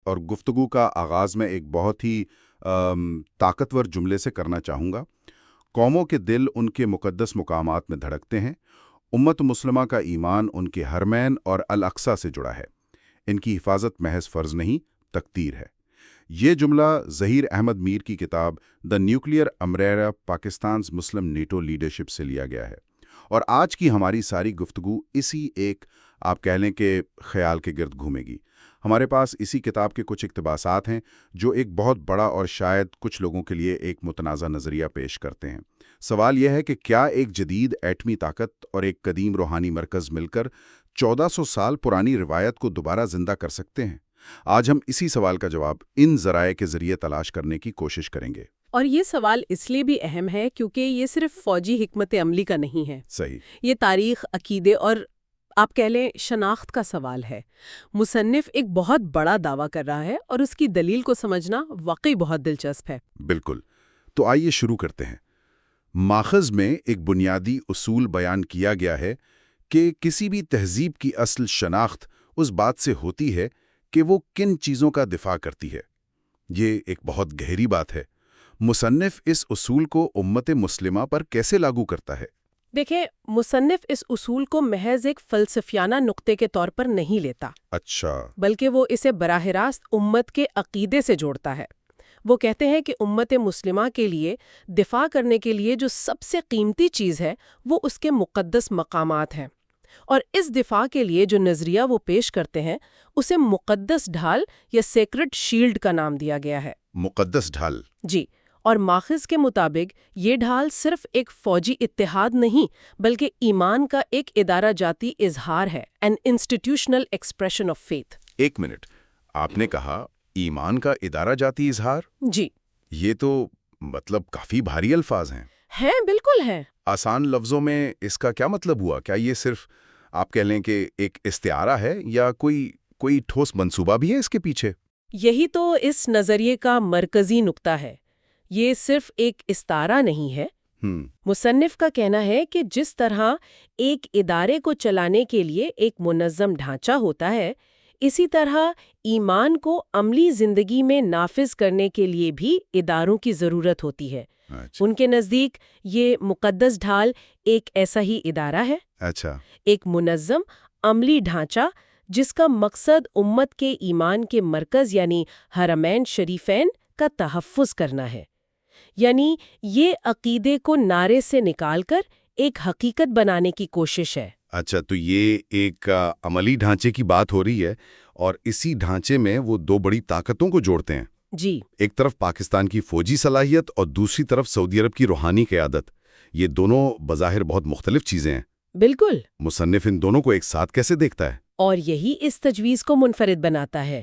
اور گفتگو کا آغاز میں ایک بہت ہی طاقتور جملے سے کرنا چاہوں گا۔ قوموں کے دل ان کے مقدس مقامات میں دھڑکتے ہیں۔ امت مسلمہ کا ایمان ان کے حرمین اور الاقصی سے جڑا ہے۔ ان کی حفاظت محض فرض نہیں، تقدیر ہے۔ یہ جملہ ظہیر احمد میر کی کتاب دی نیوکلیئر امبریلا پاکستانز مسلم نیٹو لیڈرشپ سے لیا گیا ہے، اور آج کی ہماری ساری گفتگو اسی ایک آپ کہہ لیں کہ خیال کے گرد گھومے گی۔ ہمارے پاس اسی کتاب کے کچھ اقتباسات ہیں جو ایک بہت بڑا اور شاید کچھ لوگوں کے لیے ایک متنازع نظریہ پیش کرتے ہیں۔ سوال یہ ہے کہ کیا ایک جدید ایٹمی طاقت اور ایک قدیم روحانی مرکز مل کر 1400 سال پرانی روایت کو دوبارہ زندہ کر سکتے ہیں؟ آج ہم اسی سوال کا جواب ان ذرائع کے ذریعے تلاش کرنے کی کوشش کریں گے۔ اور یہ سوال اس لیے بھی اہم ہے کیونکہ یہ صرف فوجی حکمت عملی کا نہیں ہے۔ صحیح۔ یہ تاریخ، عقیدے اور آپ کہہ لیں شناخت کا سوال ہے۔ مصنف ایک بہت بڑا دعویٰ کر رہا ہے اور اس کی دلیل کو سمجھنا واقعی بہت دلچسپ ہے۔ بالکل۔ تو آئیے شروع کرتے ہیں۔ ماخذ میں ایک بنیادی اصول بیان کیا گیا ہے کہ کسی بھی تہذیب کی اصل شناخت اس بات سے ہوتی ہے کہ وہ کن چیزوں کا دفاع کرتی ہے۔ یہ ایک بہت گہری بات ہے۔ مصنف اس اصول کو امت مسلمہ پر کیسے لاگو کرتا ہے؟ دیکھیں، مصنف اس اصول کو محض ایک فلسفیانہ نقطے کے طور پر نہیں لیتا، اچھا، بلکہ وہ اسے براہ راست امت کے عقیدے سے جوڑتا ہے۔ وہ کہتے ہیں کہ امت مسلمہ کے لیے دفاع کرنے کے لیے جو سب سے قیمتی چیز ہے وہ اس کے مقدس مقامات ہیں، اور اس دفاع کے لیے جو نظریہ وہ پیش کرتے ہیں اسے مقدس ڈھال یا سیکرڈ شیلڈ کا نام دیا گیا ہے۔ مقدس ڈھال؟ جی، اور ماخذ کے مطابق یہ ڈھال صرف ایک فوجی اتحاد نہیں بلکہ ایمان کا ایک ادارہ جاتی اظہار ہے، an institutional expression of faith۔ ایک منٹ، آپ نے کہا ایمان کا ادارہ جاتی اظہار؟ جی، یہ تو مطلب کافی بھاری الفاظ ہیں۔ بالکل ہیں۔ آسان لفظوں میں اس کا کیا مطلب ہوا؟ کیا یہ صرف آپ کہہ لیں کہ ایک استعارہ ہے یا کوئی ٹھوس منصوبہ بھی ہے اس کے پیچھے؟ یہی تو اس نظریے کا مرکزی نقطہ ہے۔ یہ صرف ایک استعارہ نہیں ہے۔ مصنف کا کہنا ہے کہ جس طرح ایک ادارے کو چلانے کے لیے ایک منظم ڈھانچہ ہوتا ہے، اسی طرح ایمان کو عملی زندگی میں نافذ کرنے کے لیے بھی اداروں کی ضرورت ہوتی ہے۔ اچھا۔ ان کے نزدیک یہ مقدس ڈھال ایک ایسا ہی ادارہ ہے، اچھا، ایک منظم عملی ڈھانچہ جس کا مقصد امت کے ایمان کے مرکز یعنی حرمین شریفین کا تحفظ کرنا ہے۔ یعنی یہ عقیدے کو نعرے سے نکال کر ایک حقیقت بنانے کی کوشش ہے۔ اچھا، تو یہ ایک عملی ڈھانچے کی بات ہو رہی ہے، اور اسی ڈھانچے میں وہ دو بڑی طاقتوں کو جوڑتے ہیں۔ جی، ایک طرف پاکستان کی فوجی صلاحیت اور دوسری طرف سعودی عرب کی روحانی قیادت۔ یہ دونوں بظاہر بہت مختلف چیزیں ہیں۔ بالکل۔ مصنف ان دونوں کو ایک ساتھ کیسے دیکھتا ہے؟ اور یہی اس تجویز کو منفرد بناتا ہے۔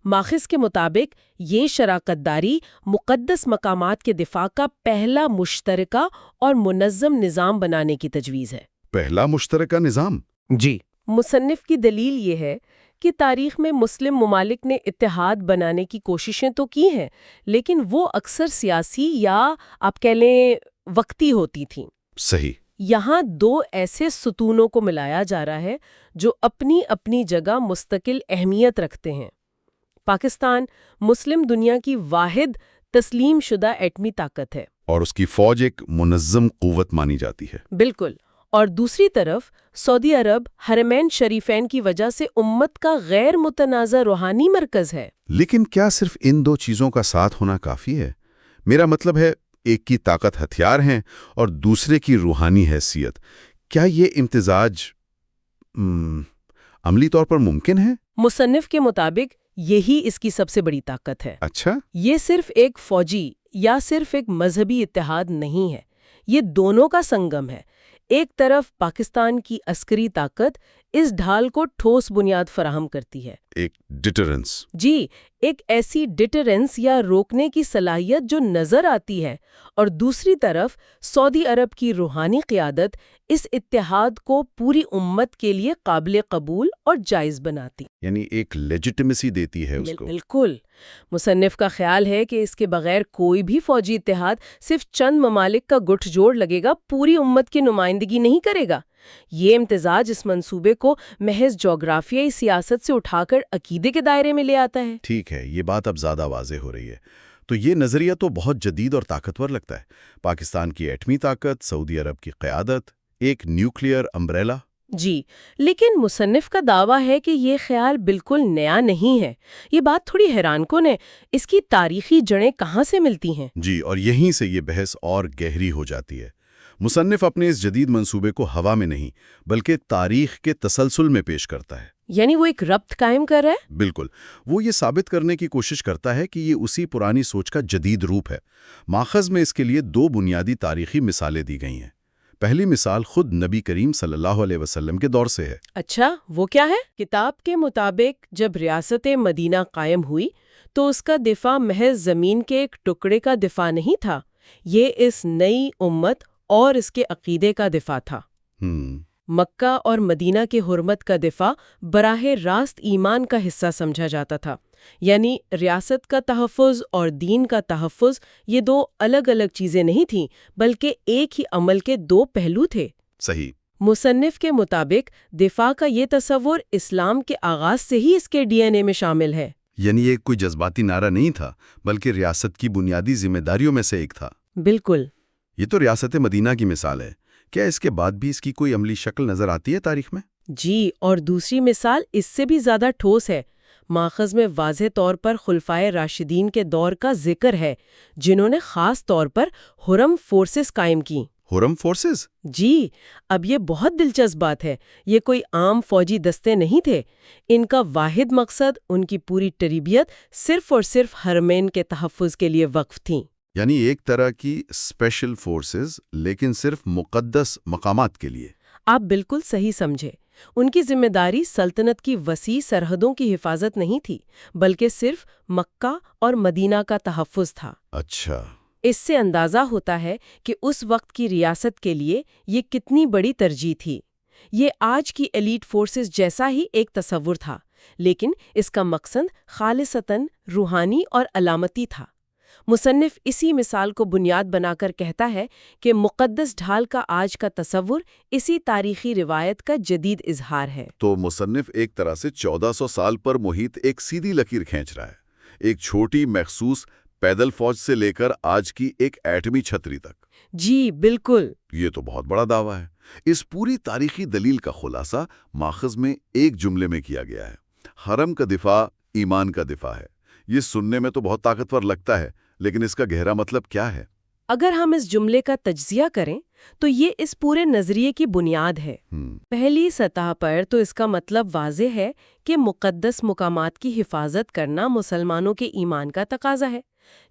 ماخذ کے مطابق یہ شراکت داری مقدس مقامات کے دفاع کا پہلا مشترکہ اور منظم نظام بنانے کی تجویز ہے۔ پہلا مشترکہ نظام؟ جی، مصنف کی دلیل یہ ہے کہ تاریخ میں مسلم ممالک نے اتحاد بنانے کی کوششیں تو کی ہیں، لیکن وہ اکثر سیاسی یا آپ کہہ لیں وقتی ہوتی تھیں۔ صحیح۔ یہاں دو ایسے ستونوں کو ملایا جا رہا ہے جو اپنی اپنی جگہ مستقل اہمیت رکھتے ہیں۔ پاکستان مسلم دنیا کی واحد تسلیم شدہ ایٹمی طاقت ہے، اور اس کی فوج ایک منظم قوت مانی جاتی ہے۔ بالکل۔ اور دوسری طرف سعودی عرب حرمین شریفین کی وجہ سے امت کا غیر متنازع روحانی مرکز ہے۔ لیکن کیا صرف ان دو چیزوں کا ساتھ ہونا کافی ہے؟ میرا مطلب ہے ایک کی طاقت ہتھیار ہیں اور دوسرے کی روحانی حیثیت۔ کیا یہ امتزاج عملی طور پر ممکن ہے؟ مصنف کے مطابق یہی اس کی سب سے بڑی طاقت ہے۔ اچھا۔ یہ صرف ایک فوجی یا صرف ایک مذہبی اتحاد نہیں ہے، یہ دونوں کا سنگم ہے۔ ایک طرف پاکستان کی عسکری طاقت اس ڈھال کو ٹھوس بنیاد فراہم کرتی ہے، ایک ڈیٹرنس۔ جی، ایک ایسی ڈیٹرنس یا روکنے کی صلاحیت جو نظر آتی ہے، اور دوسری طرف سعودی عرب کی روحانی قیادت اس اتحاد کو پوری امت کے لیے قابل قبول اور جائز بناتی، یعنی ایک لیجیٹمیسی دیتی ہے اس کو۔ بالکل۔ مصنف کا خیال ہے کہ اس کے بغیر کوئی بھی فوجی اتحاد صرف چند ممالک کا گٹھ جوڑ لگے گا، پوری امت کی نمائندگی نہیں کرے گا۔ یہ امتزاج اس منصوبے کو محض جغرافیائی سیاست سے اٹھا کر عقیدے کے دائرے میں لے آتا ہے۔ ٹھیک ہے، یہ بات اب زیادہ واضح ہو رہی ہے۔ تو یہ نظریہ تو بہت جدید اور طاقتور لگتا ہے۔ پاکستان کی ایٹمی طاقت، سعودی عرب کی قیادت، ایک نیوکلیئر امبریلا۔ جی، لیکن مصنف کا دعویٰ ہے کہ یہ خیال بالکل نیا نہیں ہے۔ یہ بات تھوڑی حیران کن ہے۔ اس کی تاریخی جڑیں کہاں سے ملتی ہیں؟ جی، اور یہیں سے یہ بحث اور گہری ہو جاتی ہے۔ مصنف اپنے اس جدید منصوبے کو ہوا میں نہیں بلکہ تاریخ کے تسلسل میں پیش کرتا ہے۔ یعنی وہ ایک ربط قائم کر رہا ہے؟ بالکل، وہ یہ ثابت کرنے کی کوشش کرتا ہے کہ یہ اسی پرانی سوچ کا جدید روپ ہے۔ ماخذ میں اس کے لیے 2 بنیادی تاریخی مثالیں دی گئی ہیں۔ پہلی مثال خود نبی کریم صلی اللہ علیہ وسلم کے دور سے ہے۔ اچھا، وہ کیا ہے؟ کتاب کے مطابق جب ریاست مدینہ قائم ہوئی تو اس کا دفاع محض زمین کے ایک ٹکڑے کا دفاع نہیں تھا، یہ اس نئی امت اور اس کے عقیدے کا دفاع تھا۔ مکہ اور مدینہ کے حرمت کا دفاع براہ راست ایمان کا حصہ سمجھا جاتا تھا، یعنی ریاست کا تحفظ اور دین کا تحفظ یہ 2 الگ الگ چیزیں نہیں تھیں بلکہ ایک ہی عمل کے 2 پہلو تھے۔ صحیح۔ مصنف کے مطابق دفاع کا یہ تصور اسلام کے آغاز سے ہی اس کے ڈی این اے میں شامل ہے۔ یعنی یہ کوئی جذباتی نعرہ نہیں تھا بلکہ ریاست کی بنیادی ذمہ داریوں میں سے ایک تھا۔ بالکل۔ یہ تو ریاست مدینہ کی مثال ہے۔ کیا اس کے بعد بھی اس کی کوئی عملی شکل نظر آتی ہے تاریخ میں؟ جی، اور دوسری مثال اس سے بھی زیادہ ٹھوس ہے۔ ماخذ میں واضح طور پر خلفائے راشدین کے دور کا ذکر ہے جنہوں نے خاص طور پر حرم فورسز قائم کی۔ حرم فورسز؟ جی، اب یہ بہت دلچسپ بات ہے۔ یہ کوئی عام فوجی دستے نہیں تھے۔ ان کا واحد مقصد، ان کی پوری تربیت صرف اور صرف حرمین کے تحفظ کے لیے وقف تھیں۔ یعنی ایک طرح کی اسپیشل فورسز لیکن صرف مقدس مقامات کے لیے۔ آپ بالکل صحیح سمجھے۔ ان کی ذمہ داری سلطنت کی وسیع سرحدوں کی حفاظت نہیں تھی بلکہ صرف مکہ اور مدینہ کا تحفظ تھا۔ اچھا۔ اس سے اندازہ ہوتا ہے کہ اس وقت کی ریاست کے لیے یہ کتنی بڑی ترجیح تھی۔ یہ آج کی ایلیٹ فورسز جیسا ہی ایک تصور تھا، لیکن اس کا مقصد خالصتاً روحانی اور علامتی تھا۔ مصنف اسی مثال کو بنیاد بنا کر کہتا ہے کہ مقدس ڈھال کا آج کا تصور اسی تاریخی روایت کا جدید اظہار ہے۔ تو مصنف ایک طرح سے 1400 سال پر محیط ایک سیدھی لکیر کھینچ رہا ہے، ایک چھوٹی مخصوص پیدل فوج سے لے کر آج کی ایک ایٹمی چھتری تک۔ جی بالکل۔ یہ تو بہت بڑا دعویٰ ہے۔ اس پوری تاریخی دلیل کا خلاصہ ماخذ میں ایک جملے میں کیا گیا ہے: حرم کا دفاع ایمان کا دفاع ہے۔ یہ سننے میں تو بہت طاقتور لگتا ہے، لیکن اس کا گہرا مطلب کیا ہے؟ اگر ہم اس جملے کا تجزیہ کریں تو یہ اس پورے نظریے کی بنیاد ہے۔ پہلی سطح پر تو اس کا مطلب واضح ہے کہ مقدس مقامات کی حفاظت کرنا مسلمانوں کے ایمان کا تقاضا ہے،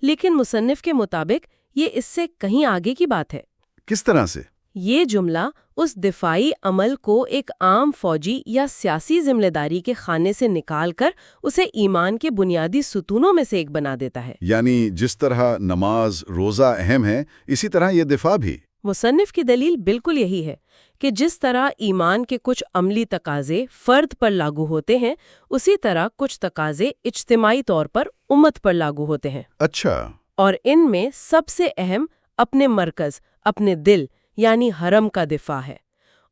لیکن مصنف کے مطابق یہ اس سے کہیں آگے کی بات ہے۔ کس طرح سے؟ یہ جملہ اس دفاعی عمل کو ایک عام فوجی یا سیاسی ذمہ داری کے خانے سے نکال کر اسے ایمان کے بنیادی ستونوں میں سے ایک بنا دیتا ہے۔ یعنی جس طرح نماز روزہ اہم ہے، اسی طرح یہ دفاع بھی۔ مصنف کی دلیل بالکل یہی ہے کہ جس طرح ایمان کے کچھ عملی تقاضے فرد پر لاگو ہوتے ہیں، اسی طرح کچھ تقاضے اجتماعی طور پر امت پر لاگو ہوتے ہیں۔ اچھا۔ اور ان میں سب سے اہم اپنے مرکز، اپنے دل یعنی حرم کا دفاع ہے۔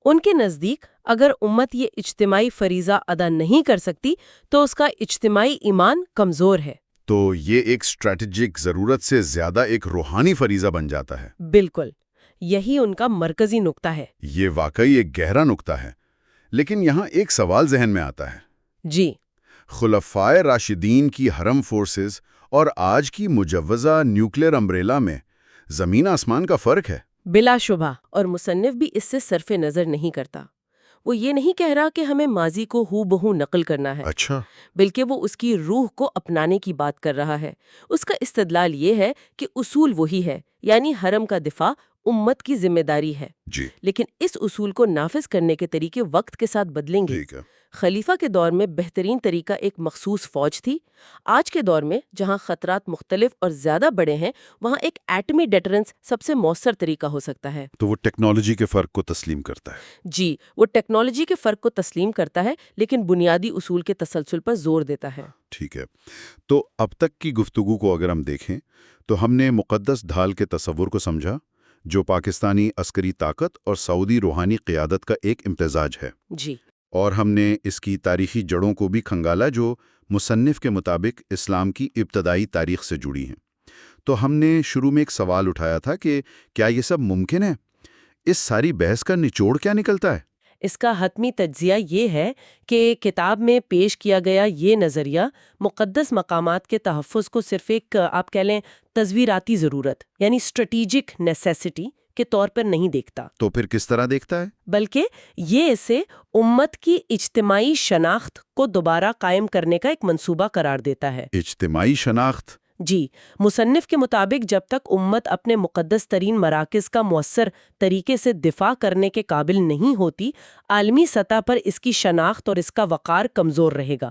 ان کے نزدیک اگر امت یہ اجتماعی فریضہ ادا نہیں کر سکتی تو اس کا اجتماعی ایمان کمزور ہے۔ تو یہ ایک اسٹریٹجک ضرورت سے زیادہ ایک روحانی فریضہ بن جاتا ہے۔ بالکل، یہی ان کا مرکزی نقطہ ہے۔ یہ واقعی ایک گہرا نقطہ ہے، لیکن یہاں ایک سوال ذہن میں آتا ہے۔ جی۔ خلفائے راشدین کی حرم فورسز اور آج کی مجوزہ نیوکلیئر امبریلا میں زمین آسمان کا فرق ہے۔ بلا شبہ، اور مصنف بھی اس سے صرف نظر نہیں کرتا۔ وہ یہ نہیں کہہ رہا کہ ہمیں ماضی کو ہو بہو نقل کرنا ہے، اچھا، بلکہ وہ اس کی روح کو اپنانے کی بات کر رہا ہے۔ اس کا استدلال یہ ہے کہ اصول وہی ہے، یعنی حرم کا دفاع امت کی ذمہ داری ہے، جی، لیکن اس اصول کو نافذ کرنے کے طریقے وقت کے ساتھ بدلیں گے۔ ٹھیک ہے۔ خلیفہ کے دور میں بہترین طریقہ ایک مخصوص فوج تھی۔ آج کے دور میں جہاں خطرات مختلف اور زیادہ بڑے ہیں، وہاں ایک ایٹمی ڈیٹرنس سب سے مؤثر طریقہ ہو سکتا ہے۔ تو وہ ٹیکنالوجی کے فرق کو تسلیم کرتا ہے۔ جی، وہ ٹیکنالوجی کے فرق کو تسلیم کرتا ہے، لیکن بنیادی اصول کے تسلسل پر زور دیتا ہے۔ ٹھیک ہے۔ تو اب تک کی گفتگو کو اگر ہم دیکھیں تو ہم نے مقدس ڈھال کے تصور کو سمجھا، جو پاکستانی عسکری طاقت اور سعودی روحانی قیادت کا ایک امتزاج ہے۔ جی، اور ہم نے اس کی تاریخی جڑوں کو بھی کھنگالا جو مصنف کے مطابق اسلام کی ابتدائی تاریخ سے جڑی ہیں۔ تو ہم نے شروع میں ایک سوال اٹھایا تھا کہ کیا یہ سب ممکن ہے؟ اس ساری بحث کا نچوڑ کیا نکلتا ہے؟ اس کا حتمی تجزیہ یہ ہے کہ کتاب میں پیش کیا گیا یہ نظریہ مقدس مقامات کے تحفظ کو صرف ایک آپ کہہ لیں تصویراتی ضرورت یعنی اسٹریٹیجک نیسیسٹی کے طور پر نہیں دیکھتا، تو پھر کس طرح دیکھتا ہے؟ بلکہ یہ اسے امت کی اجتماعی شناخت کو دوبارہ قائم کرنے کا ایک منصوبہ قرار دیتا ہے۔ اجتماعی شناخت؟ جی، مصنف کے مطابق جب تک امت اپنے مقدس ترین مراکز کا مؤثر طریقے سے دفاع کرنے کے قابل نہیں ہوتی، عالمی سطح پر اس کی شناخت اور اس کا وقار کمزور رہے گا۔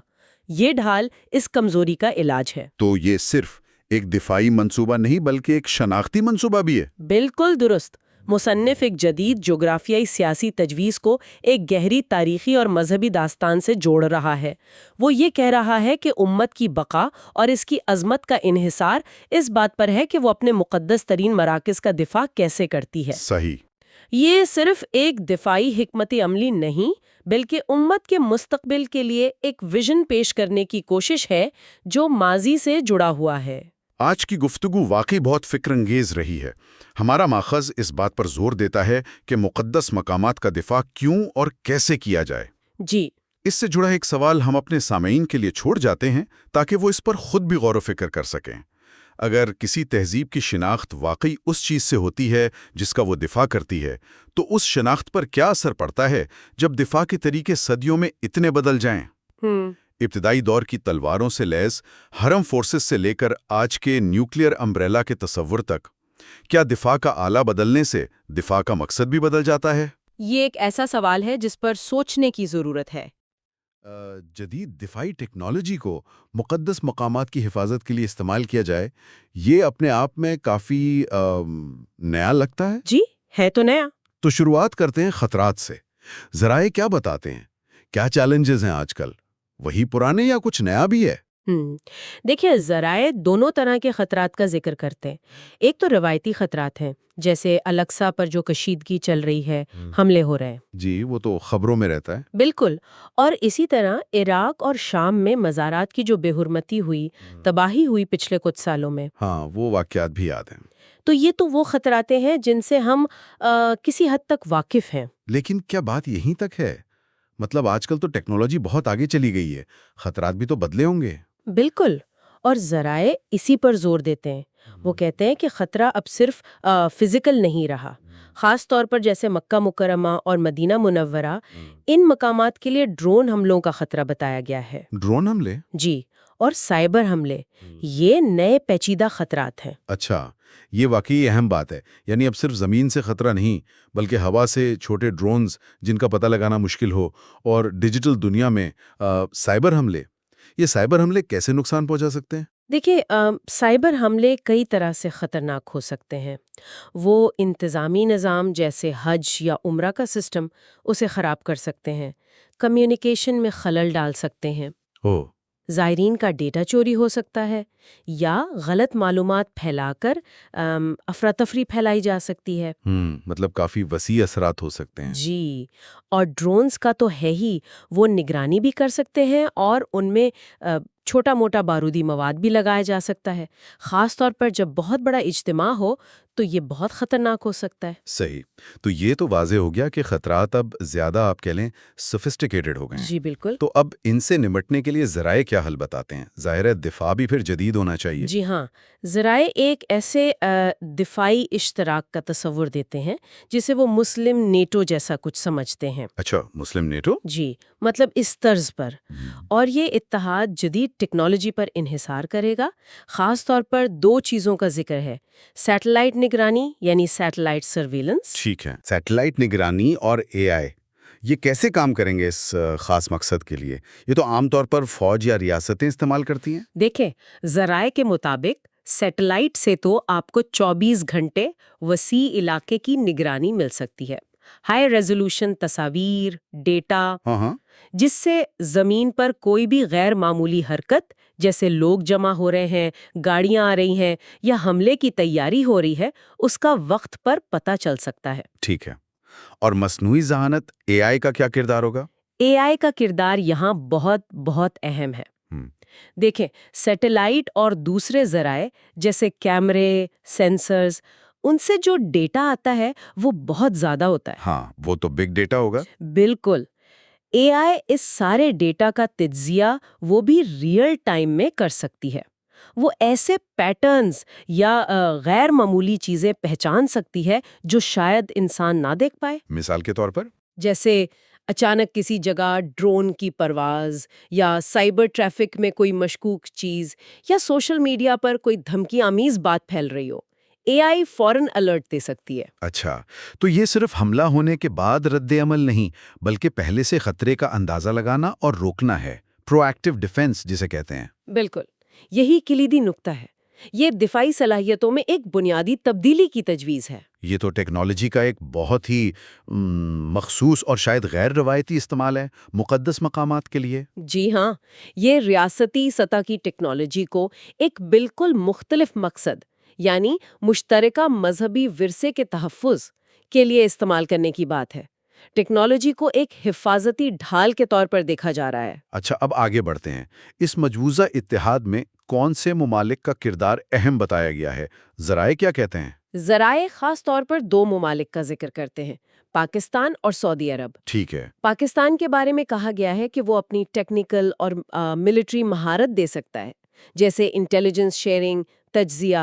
یہ ڈھال اس کمزوری کا علاج ہے۔ تو یہ صرف ایک دفاعی منصوبہ نہیں بلکہ ایک شناختی منصوبہ بھی ہے۔ بالکل درست۔ مصنف ایک جدید جغرافیائی سیاسی تجویز کو ایک گہری تاریخی اور مذہبی داستان سے جوڑ رہا ہے۔ وہ یہ کہہ رہا ہے کہ امت کی بقا اور اس کی عظمت کا انحصار اس بات پر ہے کہ وہ اپنے مقدس ترین مراکز کا دفاع کیسے کرتی ہے۔ صحیح۔ یہ صرف ایک دفاعی حکمت عملی نہیں بلکہ امت کے مستقبل کے لیے ایک ویژن پیش کرنے کی کوشش ہے جو ماضی سے جڑا ہوا ہے۔ آج کی گفتگو واقعی بہت فکر انگیز رہی ہے۔ ہمارا ماخذ اس بات پر زور دیتا ہے کہ مقدس مقامات کا دفاع کیوں اور کیسے کیا جائے۔ جی، اس سے جڑا ایک سوال ہم اپنے سامعین کے لیے چھوڑ جاتے ہیں تاکہ وہ اس پر خود بھی غور و فکر کر سکیں۔ اگر کسی تہذیب کی شناخت واقعی اس چیز سے ہوتی ہے جس کا وہ دفاع کرتی ہے، تو اس شناخت پر کیا اثر پڑتا ہے جب دفاع کے طریقے صدیوں میں اتنے بدل جائیں؟ ابتدائی دور کی تلواروں سے لیس حرم فورسز سے لے کر آج کے نیوکلیئر امبریلا کے تصور تک، کیا دفاع کا آلہ بدلنے سے دفاع کا مقصد بھی بدل جاتا ہے؟ یہ ایک ایسا سوال ہے جس پر سوچنے کی ضرورت ہے۔ جدید دفاعی ٹیکنالوجی کو مقدس مقامات کی حفاظت کے لیے استعمال کیا جائے، یہ اپنے آپ میں کافی نیا لگتا ہے۔ جی، ہے تو نیا۔ تو شروعات کرتے ہیں خطرات سے۔ ذرائع کیا بتاتے ہیں؟ کیا چیلنجز ہیں آج کل؟ وہی پرانے یا کچھ نیا بھی ہے؟ دیکھیں، ذرائع دونوں طرح کے خطرات کا ذکر کرتے ہیں۔ ایک تو روایتی خطرات ہیں، جیسے الیکسا پر جو کشیدگی چل رہی ہے، حملے ہو رہے ہیں۔ جی، وہ تو خبروں میں رہتا ہے۔ بالکل۔ اور اسی طرح عراق اور شام میں مزارات کی جو بے حرمتی ہوئی، تباہی ہوئی پچھلے کچھ سالوں میں۔ ہاں، وہ واقعات بھی یاد ہیں۔ تو یہ تو وہ خطرات ہیں جن سے ہم کسی حد تک واقف ہیں۔ لیکن کیا بات یہیں تک ہے؟ مطلب آج کل تو ٹیکنالوجی بہت آگے چلی گئی ہے، خطرات بھی تو بدلے ہوں گے۔ بالکل، اور ذرائع اسی پر زور دیتے ہیں۔ وہ کہتے ہیں کہ خطرہ اب صرف فزیکل نہیں رہا، خاص طور پر جیسے مکہ مکرمہ اور مدینہ منورہ، ان مقامات کے لیے ڈرون حملوں کا خطرہ بتایا گیا ہے۔ ڈرون حملے؟ جی، اور سائبر حملے، یہ نئے پیچیدہ خطرات ہیں۔ اچھا، یہ واقعی اہم بات ہے۔ یعنی اب صرف زمین سے خطرہ نہیں بلکہ ہوا سے چھوٹے ڈرونز جن کا پتہ لگانا مشکل ہو، اور ڈیجیٹل دنیا میں سائبر حملے۔ یہ سائبر حملے کیسے نقصان پہنچا سکتے ہیں؟ دیکھیں، سائبر حملے کئی طرح سے خطرناک ہو سکتے ہیں۔ وہ انتظامی نظام جیسے حج یا عمرہ کا سسٹم اسے خراب کر سکتے ہیں، کمیونیکیشن میں خلل ڈال سکتے ہیں، زائرین کا ڈیٹا چوری ہو سکتا ہے، یا غلط معلومات پھیلا کر افراتفری پھیلائی جا سکتی ہے۔ مطلب کافی وسیع اثرات ہو سکتے ہیں۔ جی، اور ڈرونز کا تو ہے ہی، وہ نگرانی بھی کر سکتے ہیں اور ان میں چھوٹا موٹا بارودی مواد بھی لگایا جا سکتا ہے، خاص طور پر جب بہت بڑا اجتماع ہو تو یہ بہت خطرناک ہو سکتا ہے۔ صحیح، تو یہ تو واضح ہو گیا کہ خطرات اب زیادہ آپ کہہ لیں سوفسٹیکیٹڈ ہو گئے ہیں۔ جی بالکل۔ تو اب ان سے نمٹنے کے لیے ذرائع کیا حل بتاتے ہیں؟ ظاہر ہے دفاع بھی پھر جدید ہونا چاہیے۔ جی ہاں، ذرائع ایک ایسے دفاعی اشتراک کا تصور دیتے ہیں جسے وہ مسلم نیٹو جیسا کچھ سمجھتے ہیں۔ اچھا، مسلم نیٹو؟ جی، مطلب اس طرز پر، اور یہ اتحاد جدید ٹیکنالوجی پر انحصار کرے گا۔ خاص طور پر دو چیزوں کا ذکر ہے، سیٹلائٹ نگرانی یعنی سیٹلائٹ سرویلنس۔ ٹھیک ہے، سیٹلائٹ نگرانی اور اے آئی، یہ کیسے کام کریں گے اس خاص مقصد کے لیے؟ یہ تو عام طور پر فوج یا ریاستیں استعمال کرتی ہیں۔ دیکھیں، ذرائع کے مطابق سیٹلائٹ سے تو آپ کو 24 گھنٹے وسیع علاقے کی نگرانی مل سکتی ہے، ہائی ریزولوشن تصاویر، ڈیٹا، جس سے زمین پر کوئی بھی غیر معمولی حرکت جیسے لوگ جمع ہو رہے ہیں، گاڑیاں آ رہی ہیں یا حملے کی تیاری ہو رہی ہے، اس کا وقت پر پتہ چل سکتا ہے۔ ٹھیک ہے، اور مصنوعی ذہانت AI کا کیا کردار ہوگا؟ AI کا کردار یہاں بہت بہت اہم ہے۔ دیکھیں، سیٹلائٹ اور دوسرے ذرائع جیسے کیمرے، سینسرز، ان سے جو ڈیٹا آتا ہے وہ بہت زیادہ ہوتا ہے۔ ہاں، وہ تو بگ ڈیٹا ہوگا۔ بالکل۔ AI اس سارے ڈیٹا کا تجزیہ وہ بھی ریئل ٹائم میں کر سکتی ہے۔ وہ ایسے پیٹرنز یا غیر معمولی چیزیں پہچان سکتی ہے جو شاید انسان نہ دیکھ پائے۔ مثال کے طور پر؟ جیسے اچانک کسی جگہ ڈرون کی پرواز، یا سائبر ٹریفک میں کوئی مشکوک چیز، یا سوشل میڈیا پر کوئی دھمکی آمیز بات پھیل رہی ہو، AI فوراً الرٹ دے سکتی ہے۔ اچھا، تو یہ صرف حملہ ہونے کے بعد رد عمل نہیں، بلکہ پہلے سے خطرے کا اندازہ لگانا اور روکنا ہے، پرو ایکٹیو ڈیفنس جسے کہتے ہیں۔ بالکل، یہی کلیدی نقطہ ہے۔ یہ دفاعی صلاحیتوں میں ایک بنیادی تبدیلی کی تجویز ہے۔ یہ تو ٹیکنالوجی کا ایک بہت ہی مخصوص اور شاید غیر روایتی استعمال ہے مقدس مقامات کے لیے۔ جی ہاں، یہ ریاستی سطح کی ٹیکنالوجی کو ایک بالکل مختلف مقصد، یعنی مشترکہ مذہبی ورثے کے تحفظ کے لیے استعمال کرنے کی بات ہے۔ ٹیکنالوجی کو ایک حفاظتی ڈھال کے طور پر دیکھا جا رہا ہے۔ اچھا، اب آگے بڑھتے ہیں۔ اس مجوزہ اتحاد میں کون سے ممالک کا کردار اہم بتایا گیا ہے؟ ذرائع کیا کہتے ہیں؟ ذرائع خاص طور پر 2 ممالک کا ذکر کرتے ہیں، پاکستان اور سعودی عرب۔ ٹھیک ہے۔ پاکستان کے بارے میں کہا گیا ہے کہ وہ اپنی ٹیکنیکل اور ملٹری مہارت دے سکتا ہے، جیسے انٹیلیجنس شیئرنگ، تجزیہ،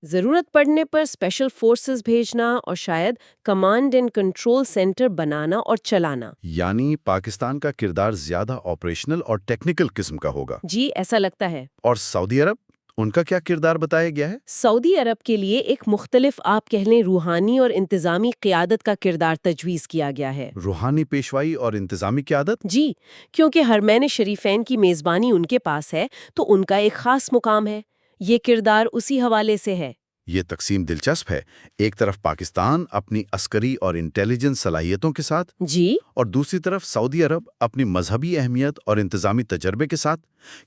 ضرورت پڑنے پر اسپیشل فورسز بھیجنا اور شاید کمانڈ اینڈ کنٹرول سینٹر بنانا اور چلانا۔ یعنی پاکستان کا کردار زیادہ آپریشنل اور ٹیکنیکل قسم کا ہوگا۔ جی، ایسا لگتا ہے۔ اور سعودی عرب، ان کا کیا کردار بتایا گیا ہے؟ سعودی عرب کے لیے ایک مختلف، آپ کہہ لیں، روحانی اور انتظامی قیادت کا کردار تجویز کیا گیا ہے۔ روحانی پیشوائی اور انتظامی قیادت؟ جی، کیونکہ حرمین شریفین کی میزبانی ان کے پاس ہے تو ان کا ایک خاص مقام ہے۔ یہ کردار اسی حوالے سے ہے۔ یہ تقسیم دلچسپ ہے۔ ایک طرف پاکستان اپنی عسکری اور انٹیلیجنس صلاحیتوں کے ساتھ، جی، اور دوسری طرف سعودی عرب اپنی مذہبی اہمیت اور انتظامی تجربے کے ساتھ۔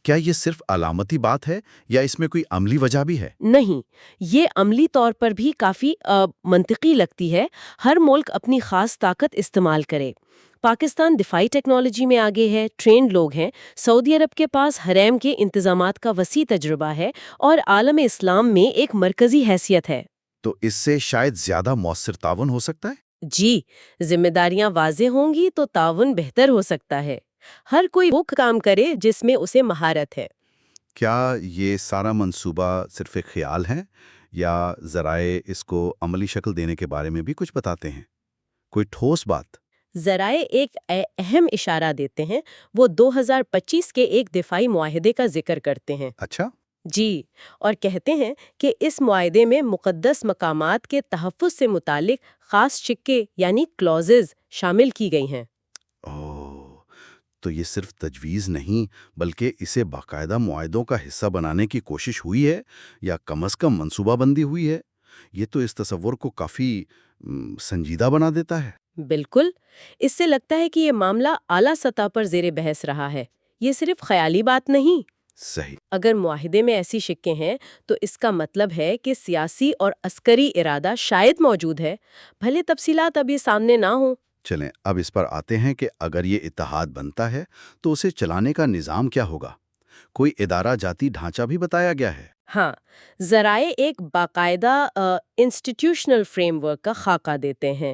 کیا یہ صرف علامتی بات ہے یا اس میں کوئی عملی وجہ بھی ہے؟ نہیں، یہ عملی طور پر بھی کافی منطقی لگتی ہے۔ ہر ملک اپنی خاص طاقت استعمال کرے۔ پاکستان دفاعی ٹیکنالوجی میں آگے ہے، ٹرینڈ لوگ ہیں۔ سعودی عرب کے پاس حرم کے انتظامات کا وسیع تجربہ ہے اور عالم اسلام میں ایک مرکزی حیثیت ہے۔ تو اس سے شاید زیادہ مؤثر تعاون ہو سکتا ہے؟ جی، ذمہ داریاں واضح ہوں گی تو تعاون بہتر ہو سکتا ہے۔ ہر کوئی وہ کام کرے جس میں اسے مہارت ہے۔ کیا یہ سارا منصوبہ صرف ایک خیال ہے یا ذرائع اس کو عملی شکل دینے کے بارے میں بھی کچھ بتاتے ہیں؟ کوئی ٹھوس بات؟ ذرائع ایک اہم اشارہ دیتے ہیں۔ وہ 2025 کے ایک دفاعی معاہدے کا ذکر کرتے ہیں۔ اچھا۔ جی، اور کہتے ہیں کہ اس معاہدے میں مقدس مقامات کے تحفظ سے متعلق خاص شقیں یعنی کلوزز شامل کی گئی ہیں۔ تو یہ صرف تجویز نہیں بلکہ اسے باقاعدہ معاہدوں کا حصہ بنانے کی کوشش ہوئی ہے یا کم از کم منصوبہ بندی ہوئی ہے۔ یہ تو اس تصور کو کافی سنجیدہ بنا دیتا ہے۔ بالکل، اس سے لگتا ہے کہ یہ معاملہ اعلیٰ سطح پر زیر بحث رہا ہے، یہ صرف خیالی بات نہیں۔ صحیح۔ اگر معاہدے میں ایسی شقیں ہیں تو اس کا مطلب ہے کہ سیاسی اور عسکری ارادہ شاید موجود ہے، بھلے تفصیلات ابھی سامنے نہ ہوں۔ چلیں اب اس پر آتے ہیں کہ اگر یہ اتحاد بنتا ہے تو اسے چلانے کا نظام کیا ہوگا؟ کوئی ادارہ جاتی ڈھانچہ بھی بتایا گیا ہے؟ ہاں، ذرائع ایک باقاعدہ انسٹیٹیوشنل فریم ورک کا خاکہ دیتے ہیں۔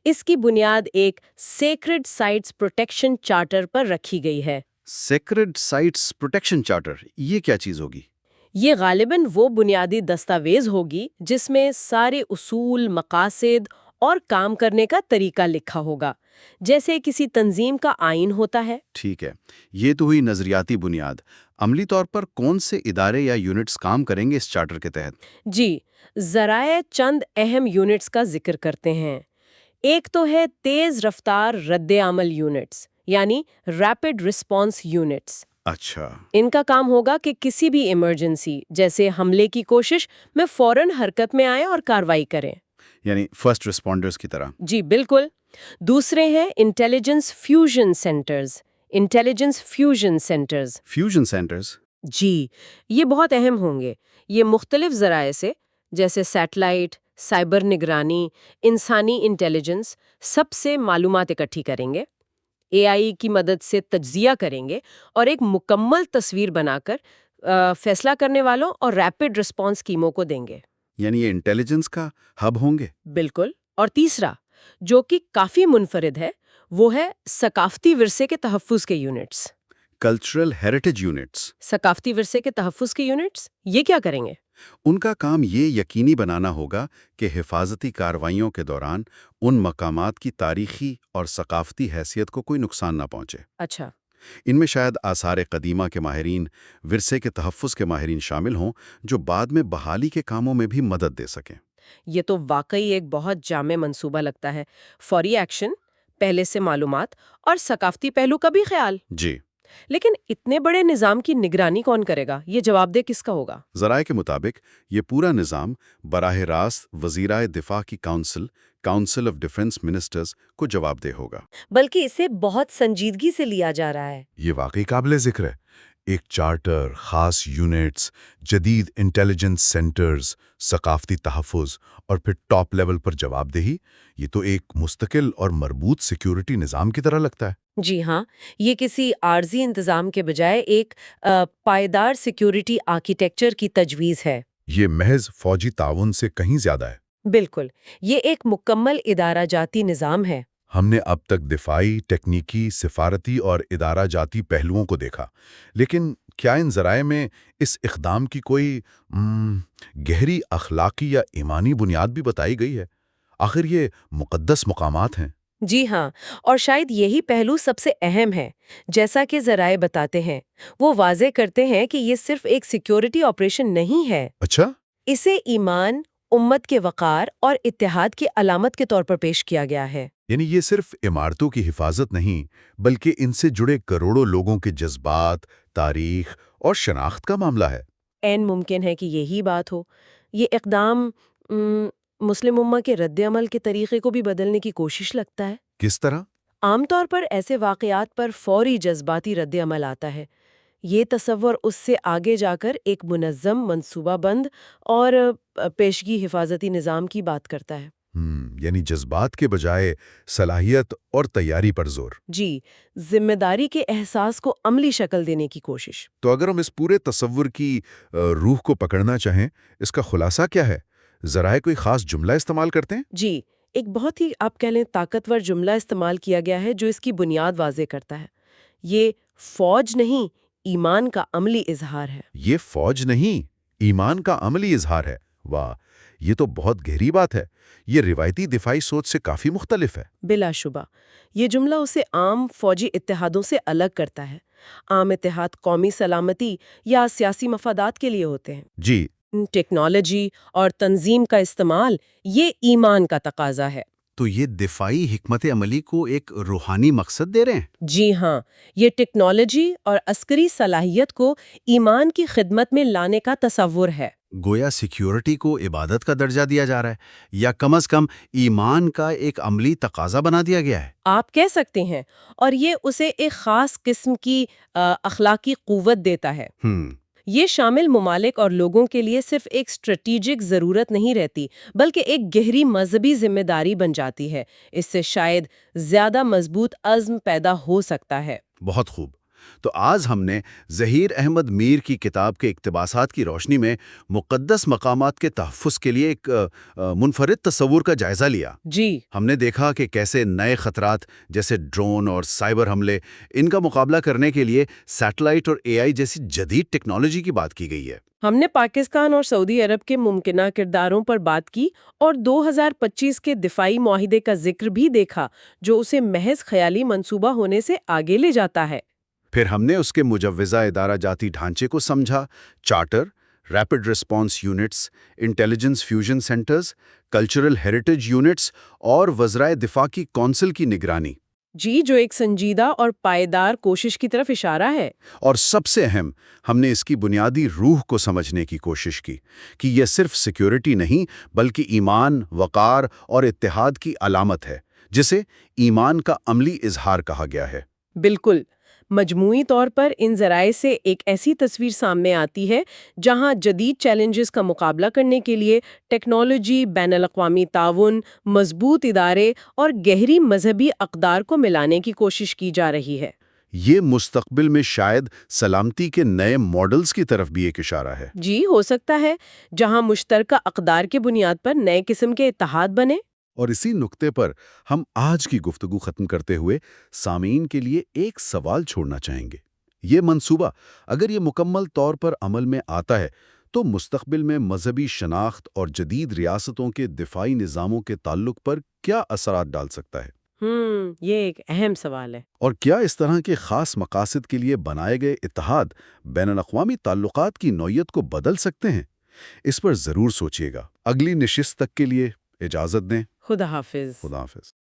اس کی بنیاد ایک سیکرڈ سائٹس پروٹیکشن چارٹر پر رکھی گئی ہے۔ سیکرڈ سائٹس پروٹیکشن چارٹر، یہ کیا چیز ہوگی؟ یہ غالباً وہ بنیادی دستاویز ہوگی جس میں سارے اصول، مقاصد اور کام کرنے کا طریقہ لکھا ہوگا، جیسے کسی تنظیم کا آئین ہوتا ہے۔ ٹھیک ہے، یہ تو ہوئی نظریاتی بنیاد۔ عملی طور پر کون سے ادارے یا یونٹس کام کریں گے اس چارٹر کے تحت؟ جی، ذرائع چند اہم یونٹس کا ذکر کرتے ہیں۔ ایک تو ہے تیز رفتار رد عمل یونٹس، یعنی ریپڈ رسپانس یونٹس۔ اچھا۔ ان کا کام ہوگا کہ کسی بھی ایمرجنسی جیسے حملے کی کوشش میں فوراً حرکت میں آئیں اور کارروائی کریں۔ یعنی فرسٹ رسپونڈرز کی طرح۔ جی بالکل۔ دوسرے ہیں intelligence fusion centres. Intelligence fusion centres fusion centres? جی، یہ بہت اہم ہوں گے۔ یہ مختلف ذرائع سے، جیسے سیٹلائٹ، سائبر نگرانی، انسانی انٹیلیجنس، سب سے معلومات اکٹھی کریں گے، اے آئی کی مدد سے تجزیہ کریں گے اور ایک مکمل تصویر بنا کر فیصلہ کرنے والوں اور ریپڈ رسپانس ٹیموں کو دیں گے۔ یعنی یہ انٹیلیجنس کا ہب ہوں گے؟ بالکل۔ اور تیسرا، جو کہ کافی منفرد ہے، وہ ہے ثقافتی ورثے کے تحفظ کے یونٹس۔ Cultural heritage units? ثقافتی ورثے کے تحفظ کے یونٹس یہ کیا کریں گے؟ ان کا کام یہ یقینی بنانا ہوگا کہ حفاظتی کارروائیوں کے دوران ان مقامات کی تاریخی اور ثقافتی حیثیت کو کوئی نقصان نہ پہنچے۔ اچھا۔ ان میں شاید آثار قدیمہ کے ماہرین، ورثے کے تحفظ کے ماہرین شامل ہوں، جو بعد میں بحالی کے کاموں میں بھی مدد دے سکیں۔ یہ تو واقعی ایک بہت جامع منصوبہ لگتا ہے۔ فوری ایکشن، پہلے سے معلومات اور ثقافتی پہلو کا بھی خیال۔ جی۔ لیکن اتنے بڑے نظام کی نگرانی کون کرے گا؟ یہ جواب دہ کس کا ہوگا؟ ذرائع کے مطابق یہ پورا نظام براہ راست وزیرائے دفاع کی کاؤنسل آف ڈیفنس منسٹرز کو جواب دہ ہوگا۔ بلکہ اسے بہت سنجیدگی سے لیا جا رہا ہے۔ یہ واقعی قابل ذکر ہے۔ ایک چارٹر، خاص یونٹس، جدید انٹیلیجنس سینٹرز، ثقافتی تحفظ اور پھر ٹاپ لیول پر جواب دہی، یہ تو ایک مستقل اور مربوط سیکیورٹی نظام کی طرح لگتا ہے۔ جی ہاں، یہ کسی عارضی انتظام کے بجائے ایک پائیدار سیکیورٹی آرکیٹیکچر کی تجویز ہے۔ یہ محض فوجی تعاون سے کہیں زیادہ ہے۔ بالکل، یہ ایک مکمل ادارہ جاتی نظام ہے۔ ہم نے اب تک دفاعی، تکنیکی، سفارتی اور ادارہ جاتی پہلوؤں کو دیکھا، لیکن کیا ان ذرائع میں اس اقدام کی کوئی گہری اخلاقی یا ایمانی بنیاد بھی بتائی گئی ہے؟ آخر یہ مقدس مقامات ہیں۔ جی ہاں، اور شاید یہی پہلو سب سے اہم ہے۔ جیسا کہ ذرائع بتاتے ہیں، وہ واضح کرتے ہیں کہ یہ صرف ایک سیکیورٹی آپریشن نہیں ہے۔ اچھا؟ اسے ایمان، امت کے وقار اور اتحاد کی علامت کے طور پر پیش کیا گیا ہے۔ یعنی یہ صرف عمارتوں کی حفاظت نہیں، بلکہ ان سے جڑے کروڑوں لوگوں کے جذبات، تاریخ اور شناخت کا معاملہ ہے۔ عین ممکن ہے کہ یہی بات ہو۔ یہ اقدام مسلم امہ کے رد عمل کے طریقے کو بھی بدلنے کی کوشش لگتا ہے۔ کس طرح؟ عام طور پر ایسے واقعات پر فوری جذباتی رد عمل آتا ہے۔ یہ تصور اس سے آگے جا کر ایک منظم، منصوبہ بند اور پیشگی حفاظتی نظام کی بات کرتا ہے۔ یعنی جذبات کے بجائے صلاحیت اور تیاری پر زور۔ جی، ذمہ داری کے احساس کو عملی شکل دینے کی کوشش۔ تو اگر ہم اس پورے تصور کی روح کو پکڑنا چاہیں، اس کا خلاصہ کیا ہے؟ ذرائع کوئی خاص جملہ استعمال کرتے ہیں؟ جی، ایک بہت ہی آپ کہہ لیں طاقتور جملہ استعمال کیا گیا ہے جو اس کی بنیاد واضح کرتا ہے۔ یہ فوج نہیں، ایمان کا عملی اظہار ہے۔ یہ فوج نہیں، ایمان کا عملی اظہار ہے۔ واہ، یہ تو بہت گہری بات ہے۔ یہ روایتی دفاعی سوچ سے کافی مختلف ہے۔ بلا شبہ، یہ جملہ اسے عام فوجی اتحادوں سے الگ کرتا ہے۔ عام اتحاد قومی سلامتی یا سیاسی مفادات کے لیے ہوتے ہیں۔ جی۔ ٹیکنالوجی اور تنظیم کا استعمال یہ ایمان کا تقاضا ہے۔ تو یہ دفاعی حکمت عملی کو ایک روحانی مقصد دے رہے ہیں؟ جی ہاں، یہ ٹیکنالوجی اور عسکری صلاحیت کو ایمان کی خدمت میں لانے کا تصور ہے۔ گویا سیکیورٹی کو عبادت کا درجہ دیا جا رہا ہے، یا کم از کم ایمان کا ایک عملی تقاضا بنا دیا گیا ہے۔ آپ کہہ سکتے ہیں، اور یہ اسے ایک خاص قسم کی اخلاقی قوت دیتا ہے۔ یہ شامل ممالک اور لوگوں کے لیے صرف ایک اسٹریٹجک ضرورت نہیں رہتی، بلکہ ایک گہری مذہبی ذمہ داری بن جاتی ہے۔ اس سے شاید زیادہ مضبوط عزم پیدا ہو سکتا ہے۔ بہت خوب۔ تو آج ہم نے ظہیر احمد میر کی کتاب کے اقتباسات کی روشنی میں مقدس مقامات کے تحفظ کے لیے ایک منفرد تصور کا جائزہ لیا۔ جی، ہم نے دیکھا کہ کیسے نئے خطرات جیسے ڈرون اور سائبر حملے، ان کا مقابلہ کرنے کے لیے سیٹلائٹ اور اے آئی جیسی جدید ٹیکنالوجی کی بات کی گئی ہے۔ ہم نے پاکستان اور سعودی عرب کے ممکنہ کرداروں پر بات کی اور 2025 کے دفاعی معاہدے کا ذکر بھی دیکھا، جو اسے محض خیالی منصوبہ ہونے سے آگے لے جاتا ہے۔ پھر ہم نے اس کے مجوزہ ادارہ جاتی ڈھانچے کو سمجھا: charter, rapid response units, intelligence fusion centres, cultural heritage units اور وزرائے دفاع کی کونسل کی نگرانی۔ جی، جو ایک سنجیدہ اور پائیدار کوشش کی طرف اشارہ ہے۔ اور سب سے اہم، ہم نے اس کی بنیادی روح کو سمجھنے کی کوشش کی کہ یہ صرف سیکیورٹی نہیں، بلکہ ایمان، وقار اور اتحاد کی علامت ہے، جسے ایمان کا عملی اظہار کہا گیا ہے۔ بالکل، مجموعی طور پر ان ذرائع سے ایک ایسی تصویر سامنے آتی ہے جہاں جدید چیلنجز کا مقابلہ کرنے کے لیے ٹیکنالوجی، بین الاقوامی تعاون، مضبوط ادارے اور گہری مذہبی اقدار کو ملانے کی کوشش کی جا رہی ہے۔ یہ مستقبل میں شاید سلامتی کے نئے ماڈلز کی طرف بھی ایک اشارہ ہے۔ جی، ہو سکتا ہے، جہاں مشترکہ اقدار کے بنیاد پر نئے قسم کے اتحاد بنے۔ اور اسی نقطے پر ہم آج کی گفتگو ختم کرتے ہوئے سامعین کے لیے ایک سوال چھوڑنا چاہیں گے۔ یہ منصوبہ اگر یہ مکمل طور پر عمل میں آتا ہے تو مستقبل میں مذہبی شناخت اور جدید ریاستوں کے دفاعی نظاموں کے تعلق پر کیا اثرات ڈال سکتا ہے؟ یہ ایک اہم سوال ہے۔ اور کیا اس طرح کے خاص مقاصد کے لیے بنائے گئے اتحاد بین الاقوامی تعلقات کی نوعیت کو بدل سکتے ہیں؟ اس پر ضرور سوچیے گا۔ اگلی نشست تک کے لیے اجازت دیں۔ خدا حافظ۔ خدا حافظ۔